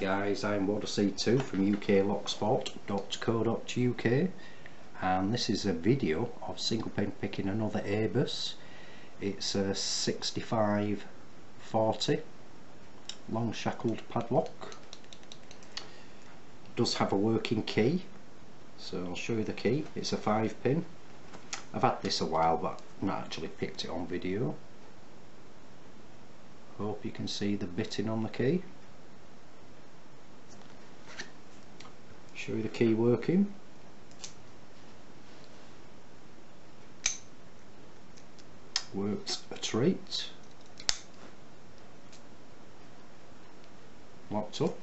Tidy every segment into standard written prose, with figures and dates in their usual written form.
guys, I'm WaterC2 from uklocksport.co.uk, and this is a video of single pin picking another ABUS. It's a 6540 long shackled padlock. It does have a working key, so I'll show you the key. It's a 5-pin. I've had this a while but not actually picked it on video. Hope you can see the bitting on the key. Show you the key working. Works a treat. Locked up.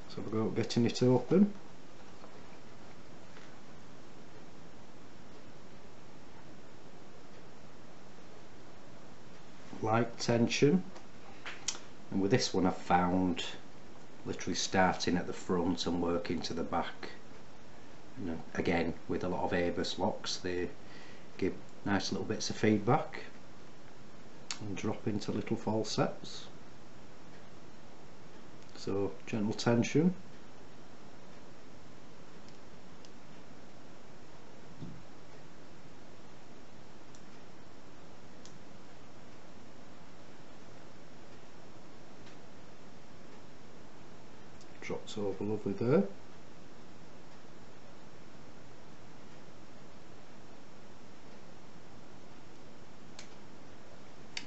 So we'll go getting it open. Light tension, and with this one I've found literally starting at the front and working to the back, and again with a lot of ABUS locks they give nice little bits of feedback and drop into little falsets. So gentle tension. Drops over lovely there.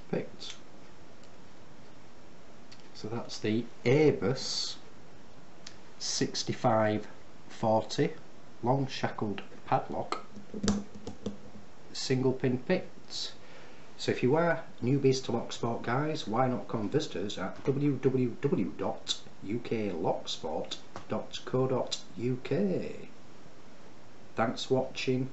Picked. So that's the ABUS 6540 long shackled padlock single pin picked. So if you are newbies to lock sport, guys, why not come visit us at www.uklocksport.co.uk. Thanks for watching,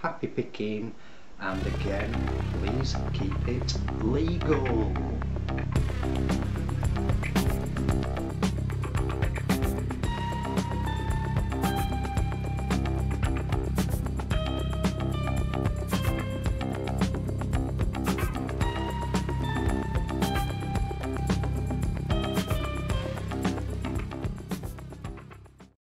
happy picking, and again, please keep it legal.